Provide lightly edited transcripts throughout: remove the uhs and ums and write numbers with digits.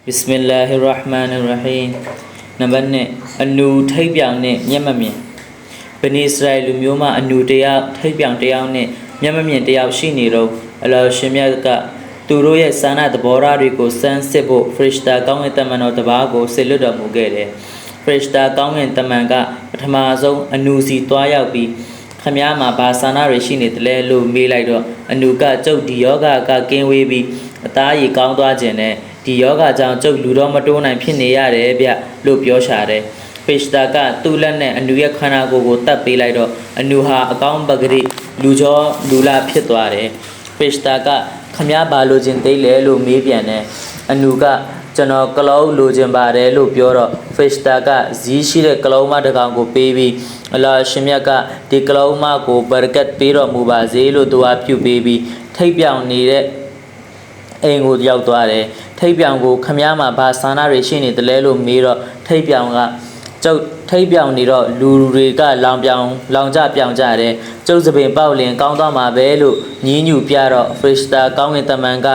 Bismillahirrahmanirrahim. Number 1 Anu Thai Piang Ne Nyamamien. Bên Israel Lumio Ma Anu Tayao Thai Piang Tayao Ne Nyamamien Tayao Shiniro Ala Shemyaka Turoye Sana the Bora Rico San Sebo Frishta Kong and Tamano Tabago Seluda Mugere Frishta Kong and Tamanga Tamazo Anu Si Toyabi Kamyama Basana Reshinit Lelu Milaido Anuka Joe Dioga Ka Kenwebi Atayi Kong Dwajene The yoga ကြောင့်ကျုပ်လူတော်မတိုးနိုင်ဖြစ်နေရတယ်ဗျလို့ပြောရှာတယ်။ Fishta ကသူ့လက်နဲ့အနုရဲ့ခန္ဓာကိုယ်ကိုတတ်ပေးလိုက်တော့အနုဟာအကောင်းပဂရိလူကျော်လူလာဖြစ်သွားတယ်။ Fishta ကခမည်းဘာလိုချင်သေးလဲလို့မေးပြန်တယ်။အနုကကျွန်တော်ကလောလိုချင်ပါတယ်လို့ပြောတော့ Fishta ကဇီးရှိတဲ့ကလောမတစ်ကောင်ကိုပေးပြီးအလာရှင်မြတ်ကဒီကလောမကိုဘရကတ်ပေးတော်မူပါစေလို့သူအားပြုပေးပြီးထိပ်ပြောင်နေတဲ့အိမ်ကိုရောက်သွားတယ်ထိပ်ပြောင်ကိုခမည်းမှာဘာဆန္ဒတွေရှိနေတယ်လဲလို့မေးတော့ထိပ်ပြောင်ကကျုပ်ထိပ်ပြောင်နေတော့လူတွေကလောင်ကြပြောင်ကြတယ်ကျုပ်စပင်ပေါက်လင်ကောင်းသွားမှာပဲလို့ညင်းညူပြတော့ Frishta ကောင်းကင်တမန်က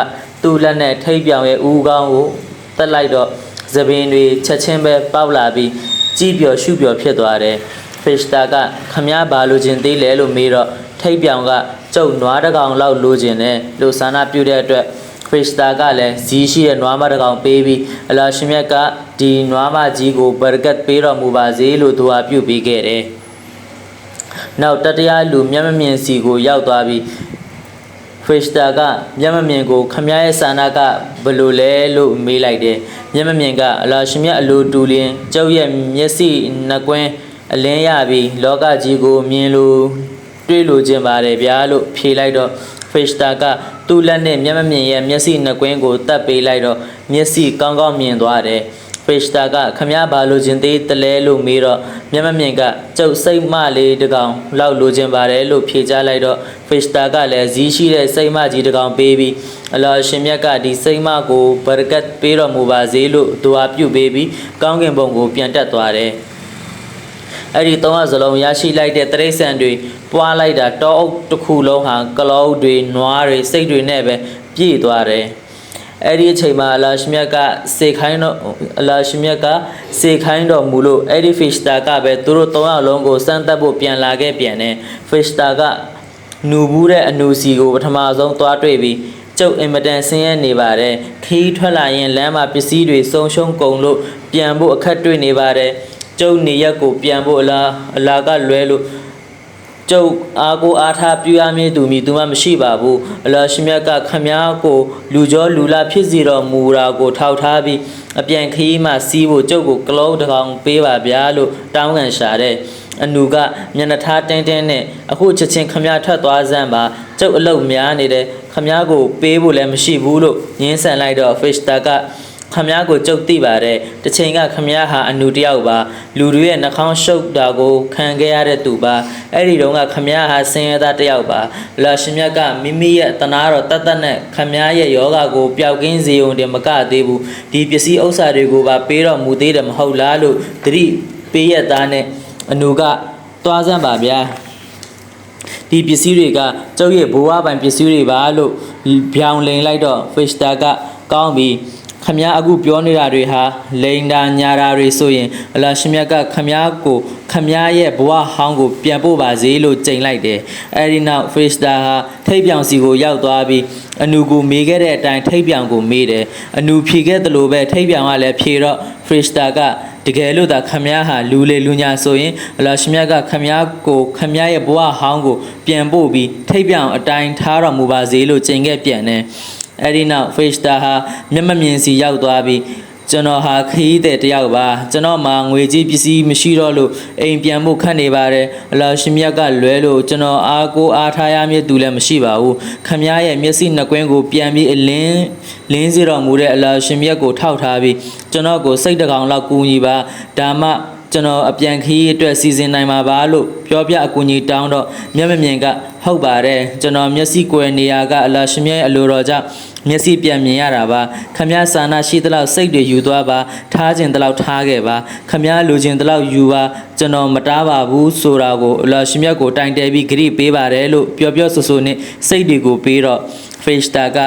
သူ့လက်နဲ့ထိပ်ပြောင်ရဲ့ဦးကောင်းကိုတက်လိုက်တော့စပင်တွေချက်ချင်းပဲပေါက်လာပြီးကြည်ပျော်ရှုပျော်ဖြစ်သွားတယ် Frishta ကခမည်းဘာလိုချင်သေးလဲလို့မေးတော့ထိပ်ပြောင်ကကျုပ်နွားတစ်ကောင်လောက်လိုချင်တယ်လို့ဆန္ဒပြုတဲ့အတွက်Frishta ကလည်းဇီးရှိတဲ့နွားမတစ်ကောင်ပေးပြီးအလာရှင်မြတ်ကဒီနွားမကြီးကိုဘရကတ်ပေးတော်မူပါစေလို့သူအားပြုပေးခဲ့တယ်။နောက်တတရားလူမျက်မမြင်စီကိုရောက်သွားပြီးFrishta ကမျက်မမြင်ကိုခမည်းရဲ့ဆန္ဒကဘယ်လိုလဲလို့မေးလိုက်တယ်။မျက်မမြင်ကအလာရှင်မြတ်အလိုတူလင်းကျုပ်ရဲ့မျက်စိနှကွင်းအလင်းရပြီးလောကကြီးကိုမြင်လို့တွေ့လို့ခြင်းပါတယ်ဗျာလို့ဖြေလိုက်တော့Frishta ကသူ့လက်နဲ့မျက်မမြင်ရဲ့မျက်စိနှကွင်းကိုတတ်ပေးလိုက်တော့မျက်စိကောင်းကောင်းမြင်သွားတယ်။ Frishta ကခမည်းဘာလိုချင်သေးတလဲလို့မေးတော့မျက်မမြင်ကကျုပ်စိတ်မလေးတစ်ကောင်လောက်လိုချင်ပါတယ်လို့ဖြေချလိုက်တော့Frishta ကလည်းဇီးရှိတဲ့စိတ်မကြီးတစ်ကောင်ပေးပြီးအလာရှင်မြတ်ကဒီစိတ်မကိုဘရကတ်ပေးတော်မူပါစေလို့ဒူအာပြုပေးပြီးကောင်းကင်ဘုံကိုပြန်တက်သွားတယ်။အဲ့ဒီသုံးစလုံးရရှိလိုက်တဲ့တရိษံတွေပွားလိုက်တာတောအုပ်တစ်ခုလုံးဟာကလောတွေနွားတွေစိတ်တွေနဲ့ပဲပြည့်သွားတယ်အဲ့ဒီအချိန်မှာအလာရှင်မြတ်ကစေခိုင်းတော်မူလို့အဲ့ဒီ Frishta ကပဲသူတို့သုံးယောက်လုံးကိုစမ်းသပ်ဖို့ပြန်လာခဲ့ပြန်တယ် Frishta ကနူဘူးတဲ့အနူစီကိုပထမဆုံးသွားတွေ့ပြီးကျုပ်အင်မတန်ဆင်းရဲနေပါတယ်ခီးထွက်လာရင်လမ်းမှာပစ္စည်းတွေဆုံးရှုံးကုန်လို့ပြန်ဖို့အခက်တွေ့နေပါတယ်ကျုပ်နေရက်ကိုပြန်ဖို့အလားကလွဲလို့ကျုပ်အားကိုအားထားပြုရမည်သူမှမရှိပါဘူးအလာရှင်မြတ်ကခမည်းကိုလူကျော်လူလာဖြစ်စီတော်မူတာကိုထောက်ထားပြီးအပြန်ခရီးမှစီးဖို့ကျုပ်ကိုကလုံးတစ်ကောင်ပေးပါဗျာလို့တောင်းခံရှာတဲ့အနုကမျက်နှာထားတင်းနဲ့အခုချက်ချင်းခမည်းထွက်သွားစမ်းပါကျုပ်အလုပ်များနေတယ်ခမည်းကိုပေးဖို့လည်းမရှိဘူးလို့ညှင်းဆန်လိုက်တော့ Frishta ကခမည်းကိုကြုတ်သိပါတယ်တချိန်ကခမည်းဟာအနုတယောက်ပါလူတွေရဲ့နှာခေါင်းရှုပ်တာကိုခံခဲ့ရတဲ့သူပါအဲ့ဒီတုန်းကခမည်းဟာဆင်းရဲသားတယောက်ပါလာရှင်မြတ်ကမိမိရဲ့တနာတော်တတ်နဲ့ခမည်းရဲ့ယောဂကိုပျောက်ကင်းစေုံတည်းမကသေးဘူးဒီပစ္စည်းဥစ္စာတွေကိုပါပေးတော်မူသေးတယ်မဟုတ်လားလို့သတိပေးရသားနဲ့အနုကသွားစမ်းပါဗျာဒီပစ္စည်းတွေကကျုပ်ရဲ့ဘဝပိုင်ပစ္စည်းတွေပါလို့ဗျောင်လိန်လိုက်တော့ Frishta ကကောင်းပြီခမည်းအခုပြောနေတာတွေဟာလိန်တာညာတာတွေဆိုရင်အလာရှင်မြတ်ကခမည်းကိုခမည်းရဲ့ဘဝဟောင်းကိုပြန်ပို့ပါစေလို့ကြိမ်လိုက်တယ်အဲဒီနောက် Frishta ဟာထိပ်ပြောင်စီကိုရောက်သွားပြီးအနုကိုမေးခဲ့တဲ့အတိုင်းထိပ်ပြောင်ကိုမေးတယ်အနုဖြေခဲ့သလိုပဲထိပ်ပြောင်ကလည်းဖြေတော့ Frishta ကတကယ်လို့သာခမည်းဟာလူလေလူညာဆိုရင်အလာရှင်မြတ်ကခမည်းရဲ့ဘဝဟောင်းကိုပြန်ပို့ပြီးထိပ်ပြောင်အတိုင်းထားတော်မူပါစေလို့ကြိမ်ခဲ့ပြန်တယ်အဲ့ဒီနောက် Frishta ဟာမျက်မမြင်စီရောက်သွားပြီးကျွန်တော်ဟာခရီးသည်တယောက်ပါကျွန်တော်မှာငွေကြေးပစ္စည်းမရှိတော့လို့အိမ်ပြန်ဖို့ခက်နေပါတယ်အလာရှင်မြတ်ကလွဲလို့ကျွန်တော်အားကိုအားထားရမည်သူလည်းမရှိပါဘူးခမည်းရဲ့မျက်စိနှကွင်းကိုပြန်ပြီးလင်းစေတော်မူတဲ့အလာရှင်မြတ်ကိုထောက်ထားပြီးကျွန်တော်ကိုစိတ်တကောင်လောက်ကူညီပါဒါမှကျွန်တော်အပြန်ခရီးအတွက်စီစဉ်နိုင်မှာပါလို့ပြောပြအကူအညီတောင်းတော့မျက်မမြင်ကဟုတ်ပါတယ်ကျွန်တော်မျက်စိကွယ်နေရကအလာရှင်မြတ်ရဲ့အလိုတော်ကြောင့်မျက်စိပြန်မြင်ရတာပါခမည်းစာနာရှိသလောက်စိတ်တွေယူသွားပါထားခြင်းတလောက်ထားခဲ့ပါခမည်းလိုချင်တလောက်ယူပါကျွန်တော်မတားပါဘူးဆိုတာကိုအလာရှင်မြတ်ကိုတိုင်တယ်ပြီးဂရိပေးပါတယ်လို့ပြောဆိုနဲ့စိတ်တွေကိုပေးတော့ Frishta က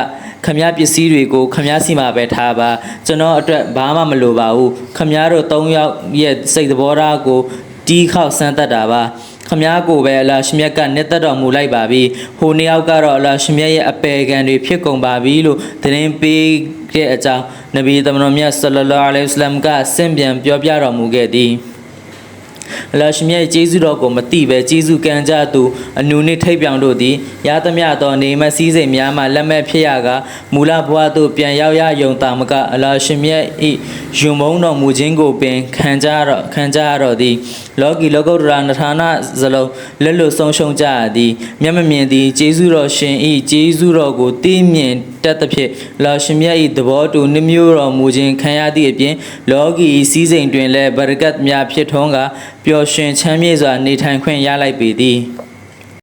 ခမည်းပစ္စည်းတွေကိုခမည်းစီမှာပဲထားပါကျွန်တော်အတွက်ဘာမှမလိုပါဘူးခမည်းတို့၃ယောက်ရဲ့စိတ်သဘောထားကိုတီးခေါက်ဆန်းသက်တာပါခမည်းကိုပဲအလ္လာဟ်ရှင်မြတ်ကနှစ်သက်တော်မူလိုက်ပါပြီဟိုနှစ်ယောက်ကတော့အလ္လာဟ်ရှင်မြတ်ရဲ့အပယ်ခံတွေဖြစ်ကုန်ပါပြီလို့သတင်းပေးတဲ့အကြောင်းနဗီသမန်တော်မြတ်ဆလ္လာလာဟ်အလိုင်ဝါဆလမ်ကဆင့်ပြန်ပြောပြတော်မူခဲ့သည်အလ္လာဟ်ရှင်မြတ်ကျေးဇူးတော်ကိုမသိပဲကျေးဇူးကံကြသူအနုနှင့်ထိပ်ပြောင်တို့သည်ရသမျှသောနေမစည်းစိမ်များမှလက်မဲ့ဖြစ်ရကမူလဘဝသို့ပြန်ရောက်ရယုံတာမကအလ္လာဟ်ရှင်မြတ်၏ယုံမုန်းတော်မူခြင်းကိုပင်ခံကြရတော့သည်လောကီလောကုတ္တရာနထာနာဇလုံးလက်လွတ်ဆုံးရှုံးကြရသည်မျက်မမြင်သည်ကျေးဇူးတော်ရှင်၏ကျေးဇူးတော်ကိုသိမြင်တတ်သဖြင့်အလ္လာဟ်ရှင်မြတ်၏သဘောတူနှမျိုးတော်မူခြင်းခံရသည့်အပြင်လောကီစည်းစိမ်တွင်လည်းဘရကတ်များဖြစ်ထွန်းကပျော်ရွှင်ချမ်းမြေ့စွာနေထိုင်ခွင့်ရလိုက်ပေသည်